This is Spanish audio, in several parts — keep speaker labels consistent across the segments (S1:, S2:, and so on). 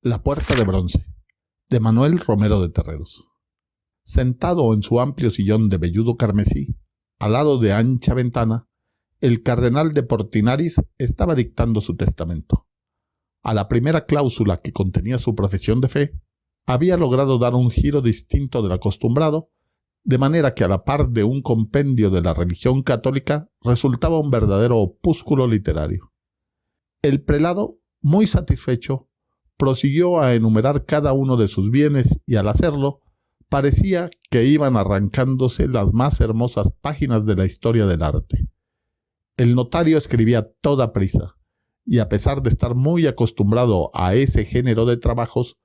S1: La puerta de bronce, de Manuel Romero de Terreros. Sentado en su amplio sillón de velludo carmesí, al lado de ancha ventana, el cardenal de Portinaris estaba dictando su testamento. A la primera cláusula que contenía su profesión de fe, había logrado dar un giro distinto del acostumbrado, de manera que a la par de un compendio de la religión católica resultaba un verdadero opúsculo literario. El prelado, muy satisfecho, prosiguió a enumerar cada uno de sus bienes y al hacerlo, parecía que iban arrancándose las más hermosas páginas de la historia del arte. El notario escribía a toda prisa, y a pesar de estar muy acostumbrado a ese género de trabajos,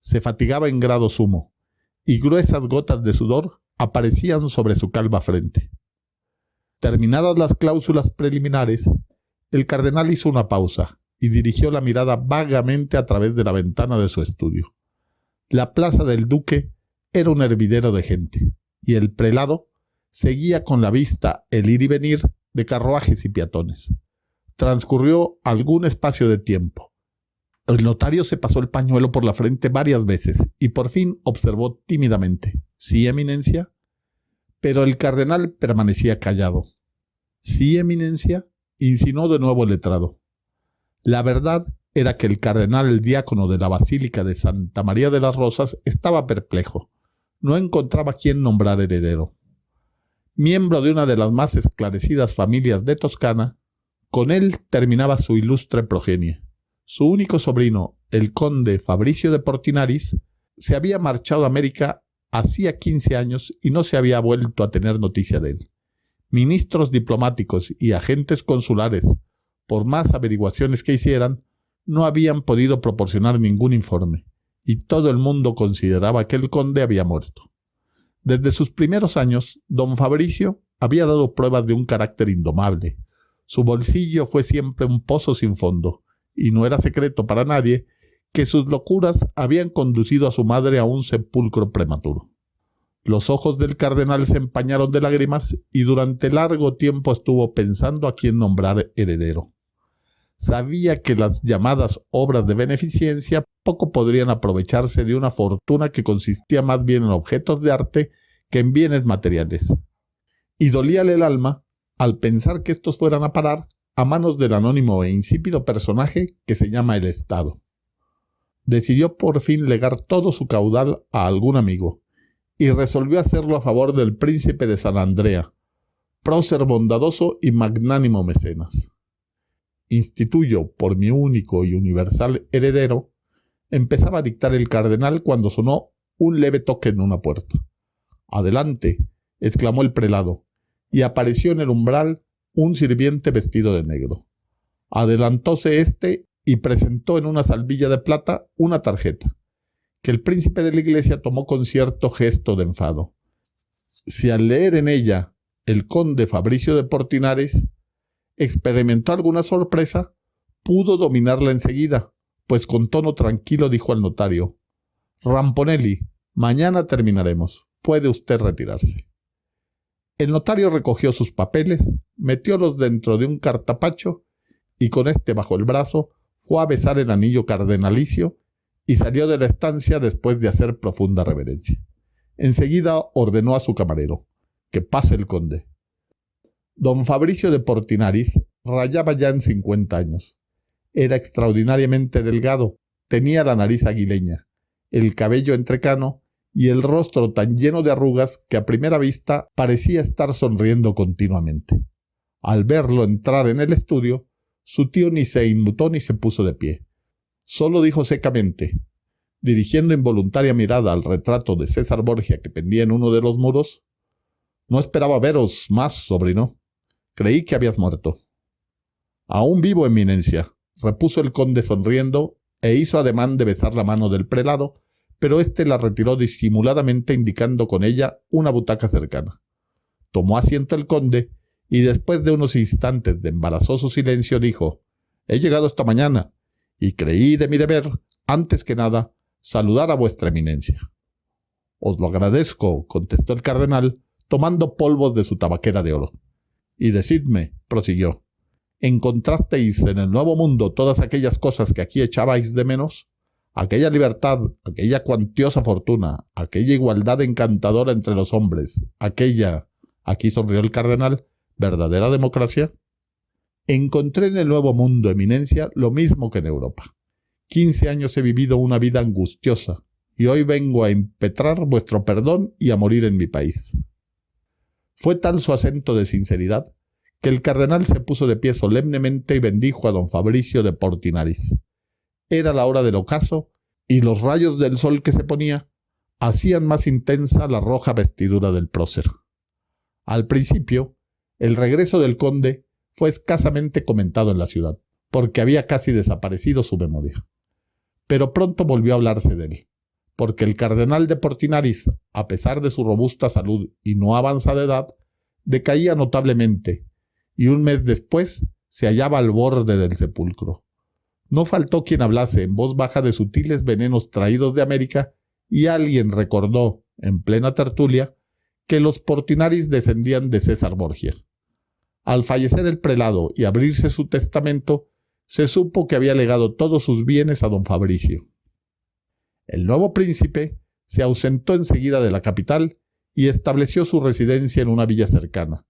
S1: se fatigaba en grado sumo, y gruesas gotas de sudor aparecían sobre su calva frente. Terminadas las cláusulas preliminares, el cardenal hizo una pausa y dirigió la mirada vagamente a través de la ventana de su estudio. La plaza del Duque era un hervidero de gente, y el prelado seguía con la vista el ir y venir de carruajes y peatones. Transcurrió algún espacio de tiempo. El notario se pasó el pañuelo por la frente varias veces y por fin observó tímidamente: «¿Sí, eminencia?». Pero el cardenal permanecía callado. «¿Sí, eminencia?», insinuó de nuevo el letrado. La verdad era que el cardenal diácono de la Basílica de Santa María de las Rosas estaba perplejo. No encontraba quién nombrar heredero. Miembro de una de las más esclarecidas familias de Toscana, con él terminaba su ilustre progenie. Su único sobrino, el conde Fabricio de Portinaris, se había marchado a América hacía 15 años y no se había vuelto a tener noticia de él. Ministros diplomáticos y agentes consulares, por más averiguaciones que hicieran, no habían podido proporcionar ningún informe, y todo el mundo consideraba que el conde había muerto. Desde sus primeros años, don Fabricio había dado pruebas de un carácter indomable. Su bolsillo fue siempre un pozo sin fondo, y no era secreto para nadie que sus locuras habían conducido a su madre a un sepulcro prematuro. Los ojos del cardenal se empañaron de lágrimas y durante largo tiempo estuvo pensando a quién nombrar heredero. Sabía que las llamadas obras de beneficencia poco podrían aprovecharse de una fortuna que consistía más bien en objetos de arte que en bienes materiales. Y dolíale el alma al pensar que estos fueran a parar a manos del anónimo e insípido personaje que se llama el Estado. Decidió por fin legar todo su caudal a algún amigo, y resolvió hacerlo a favor del príncipe de San Andrea, prócer bondadoso y magnánimo mecenas. «Instituyo por mi único y universal heredero», empezaba a dictar el cardenal cuando sonó un leve toque en una puerta. «Adelante», exclamó el prelado, y apareció en el umbral un sirviente vestido de negro. Adelantóse éste y presentó en una salvilla de plata una tarjeta, que el príncipe de la iglesia tomó con cierto gesto de enfado. Si al leer en ella el conde Fabricio de Portinaris experimentó alguna sorpresa, pudo dominarla enseguida, pues con tono tranquilo dijo al notario: «Ramponelli, mañana terminaremos. Puede usted retirarse». El notario recogió sus papeles, metiólos dentro de un cartapacho y con este bajo el brazo fue a besar el anillo cardenalicio y salió de la estancia después de hacer profunda reverencia. Enseguida ordenó a su camarero: «Que pase el conde». Don Fabricio de Portinaris rayaba ya en 50 años. Era extraordinariamente delgado, tenía la nariz aguileña, el cabello entrecano y el rostro tan lleno de arrugas que a primera vista parecía estar sonriendo continuamente. Al verlo entrar en el estudio, su tío ni se inmutó ni se puso de pie. Solo dijo secamente, dirigiendo involuntaria mirada al retrato de César Borgia que pendía en uno de los muros: «No esperaba veros más, sobrino. Creí que habías muerto». «Aún vivo, eminencia», repuso el conde sonriendo, e hizo ademán de besar la mano del prelado, pero éste la retiró disimuladamente indicando con ella una butaca cercana. Tomó asiento el conde y después de unos instantes de embarazoso silencio dijo: «He llegado esta mañana y creí de mi deber, antes que nada, saludar a vuestra eminencia». «Os lo agradezco», contestó el cardenal, tomando polvos de su tabaquera de oro. «Y decidme», prosiguió, ¿encontrasteis en el Nuevo Mundo todas aquellas cosas que aquí echabais de menos? Aquella libertad, aquella cuantiosa fortuna, aquella igualdad encantadora entre los hombres, aquella, aquí sonrió el cardenal, verdadera democracia. Encontré en el Nuevo Mundo, Eminencia, lo mismo que en Europa. 15 años he vivido una vida angustiosa, y hoy vengo a impetrar vuestro perdón y a morir en mi país. Fue tal su acento de sinceridad que el cardenal se puso de pie solemnemente y bendijo a don Fabricio de Portinaris. Era la hora del ocaso, y los rayos del sol que se ponía hacían más intensa la roja vestidura del prócer. Al principio, el regreso del conde fue escasamente comentado en la ciudad, porque había casi desaparecido su memoria. Pero pronto volvió a hablarse de él, porque el cardenal de Portinaris, a pesar de su robusta salud y no avanzada edad, decaía notablemente, y un mes después se hallaba al borde del sepulcro. No faltó quien hablase en voz baja de sutiles venenos traídos de América, y alguien recordó, en plena tertulia, que los Portinaris descendían de César Borgia. Al fallecer el prelado y abrirse su testamento, se supo que había legado todos sus bienes a don Fabricio. El nuevo príncipe se ausentó enseguida de la capital y estableció su residencia en una villa cercana,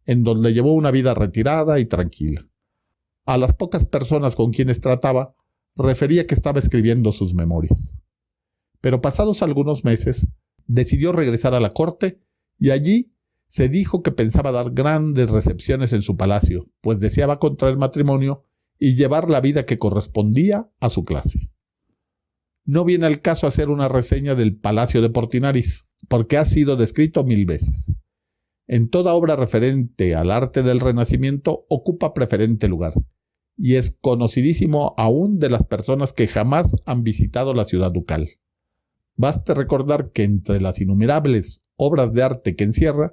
S1: en donde llevó una vida retirada y tranquila. A las pocas personas con quienes trataba, refería que estaba escribiendo sus memorias. Pero pasados algunos meses, decidió regresar a la corte y allí se dijo que pensaba dar grandes recepciones en su palacio, pues deseaba contraer matrimonio y llevar la vida que correspondía a su clase. No viene al caso hacer una reseña del Palacio de Portinaris, porque ha sido descrito 1000 veces. En toda obra referente al arte del Renacimiento ocupa preferente lugar, y es conocidísimo aún de las personas que jamás han visitado la ciudad ducal. Baste recordar que entre las innumerables obras de arte que encierra,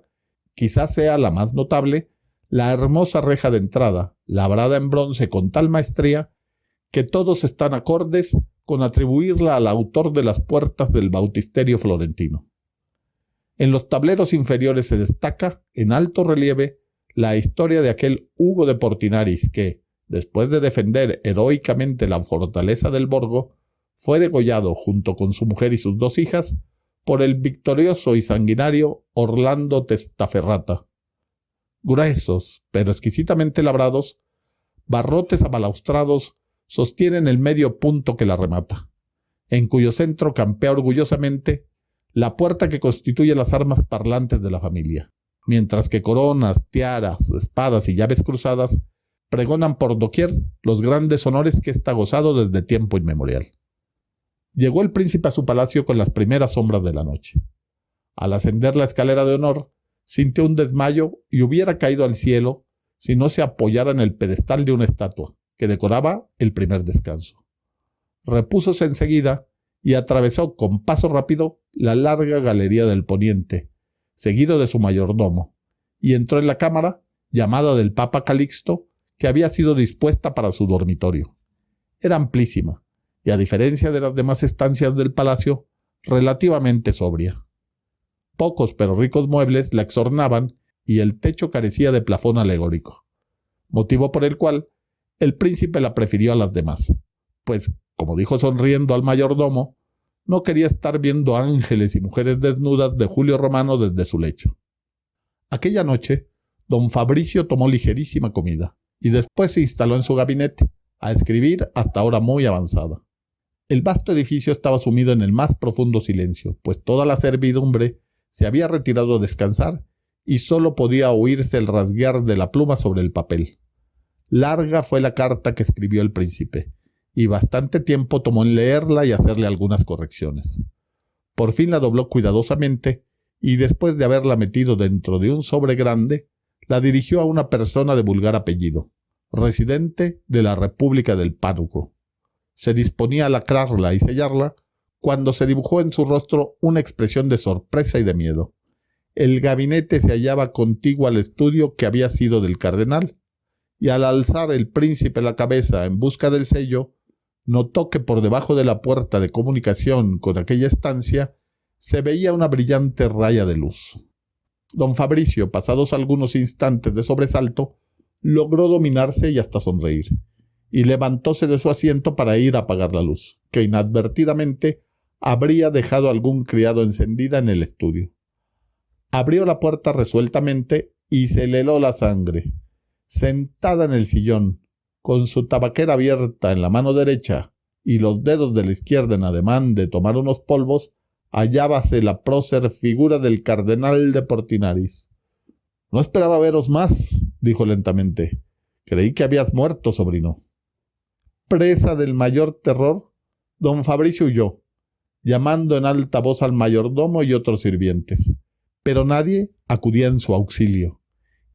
S1: quizás sea la más notable, la hermosa reja de entrada, labrada en bronce con tal maestría, que todos están acordes con atribuirla al autor de las puertas del bautisterio florentino. En los tableros inferiores se destaca, en alto relieve, la historia de aquel Hugo de Portinaris que, después de defender heroicamente la fortaleza del Borgo, fue degollado junto con su mujer y sus 2 hijas por el victorioso y sanguinario Orlando Testaferrata. Gruesos, pero exquisitamente labrados, barrotes abalaustrados sostienen el medio punto que la remata, en cuyo centro campea orgullosamente la puerta que constituye las armas parlantes de la familia, mientras que coronas, tiaras, espadas y llaves cruzadas pregonan por doquier los grandes honores que ésta ha gozado desde tiempo inmemorial. Llegó el príncipe a su palacio con las primeras sombras de la noche. Al ascender la escalera de honor, sintió un desmayo y hubiera caído al cielo si no se apoyara en el pedestal de una estatua que decoraba el primer descanso. Repúsose enseguida y atravesó con paso rápido la larga galería del poniente, seguido de su mayordomo, y entró en la cámara llamada del Papa Calixto, que había sido dispuesta para su dormitorio. Era amplísima y, a diferencia de las demás estancias del palacio, relativamente sobria. Pocos pero ricos muebles la exornaban y el techo carecía de plafón alegórico, motivo por el cual el príncipe la prefirió a las demás, pues, como dijo sonriendo al mayordomo, no quería estar viendo ángeles y mujeres desnudas de Julio Romano desde su lecho. Aquella noche, don Fabricio tomó ligerísima comida y después se instaló en su gabinete a escribir hasta hora muy avanzada. El vasto edificio estaba sumido en el más profundo silencio, pues toda la servidumbre se había retirado a descansar y solo podía oírse el rasguear de la pluma sobre el papel. Larga fue la carta que escribió el príncipe, y bastante tiempo tomó en leerla y hacerle algunas correcciones. Por fin la dobló cuidadosamente y, después de haberla metido dentro de un sobre grande, la dirigió a una persona de vulgar apellido, residente de la República del Pánuco. Se disponía a lacrarla y sellarla cuando se dibujó en su rostro una expresión de sorpresa y de miedo. El gabinete se hallaba contiguo al estudio que había sido del cardenal, y al alzar el príncipe la cabeza en busca del sello, notó que por debajo de la puerta de comunicación con aquella estancia se veía una brillante raya de luz. Don Fabricio, pasados algunos instantes de sobresalto, logró dominarse y hasta sonreír, y levantóse de su asiento para ir a apagar la luz, que inadvertidamente habría dejado algún criado encendida en el estudio. Abrió la puerta resueltamente y se le heló la sangre. Sentada en el sillón, con su tabaquera abierta en la mano derecha y los dedos de la izquierda en ademán de tomar unos polvos, hallábase la prócer figura del cardenal de Portinaris. «No esperaba veros más», dijo lentamente. «Creí que habías muerto, sobrino». Presa del mayor terror, don Fabricio huyó, llamando en alta voz al mayordomo y otros sirvientes, pero nadie acudía en su auxilio,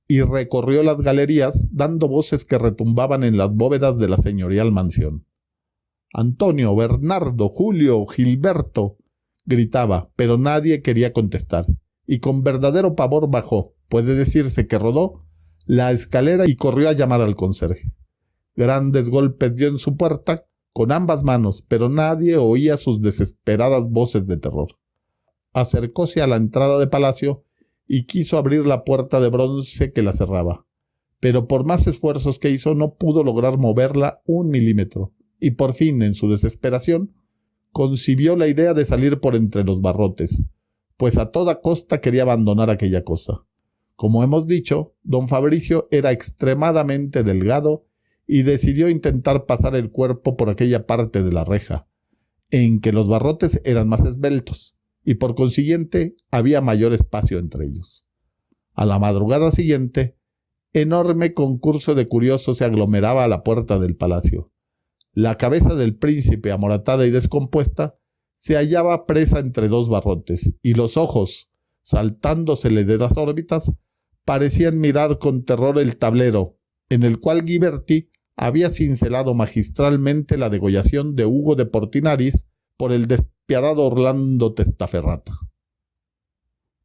S1: y recorrió las galerías dando voces que retumbaban en las bóvedas de la señorial mansión. «Antonio, Bernardo, Julio, Gilberto», gritaba, pero nadie quería contestar, y con verdadero pavor bajó, puede decirse que rodó, la escalera y corrió a llamar al conserje. Grandes golpes dio en su puerta con ambas manos, pero nadie oía sus desesperadas voces de terror. Acercóse a la entrada de palacio y quiso abrir la puerta de bronce que la cerraba, pero por más esfuerzos que hizo no pudo lograr moverla 1 milímetro, y por fin, en su desesperación, concibió la idea de salir por entre los barrotes, pues a toda costa quería abandonar aquella cosa. Como hemos dicho, don Fabricio era extremadamente delgado y decidió intentar pasar el cuerpo por aquella parte de la reja, en que los barrotes eran más esbeltos, y por consiguiente había mayor espacio entre ellos. A la madrugada siguiente, enorme concurso de curiosos se aglomeraba a la puerta del palacio. La cabeza del príncipe, amoratada y descompuesta, se hallaba presa entre 2 barrotes, y los ojos, saltándosele de las órbitas, parecían mirar con terror el tablero, en el cual Ghiberti había cincelado magistralmente la degollación de Hugo de Portinaris por el despiadado Orlando Testaferrata.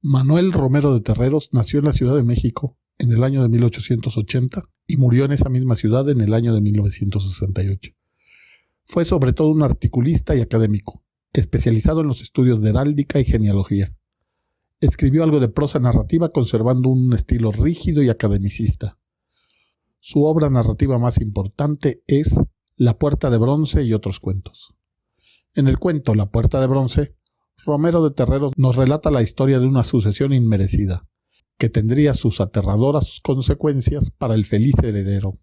S1: Manuel Romero de Terreros nació en la Ciudad de México en el año de 1880 y murió en esa misma ciudad en el año de 1968. Fue sobre todo un articulista y académico, especializado en los estudios de heráldica y genealogía. Escribió algo de prosa narrativa conservando un estilo rígido y academicista. Su obra narrativa más importante es La Puerta de Bronce y otros cuentos. En el cuento La Puerta de Bronce, Romero de Terreros nos relata la historia de una sucesión inmerecida, que tendría sus aterradoras consecuencias para el feliz heredero.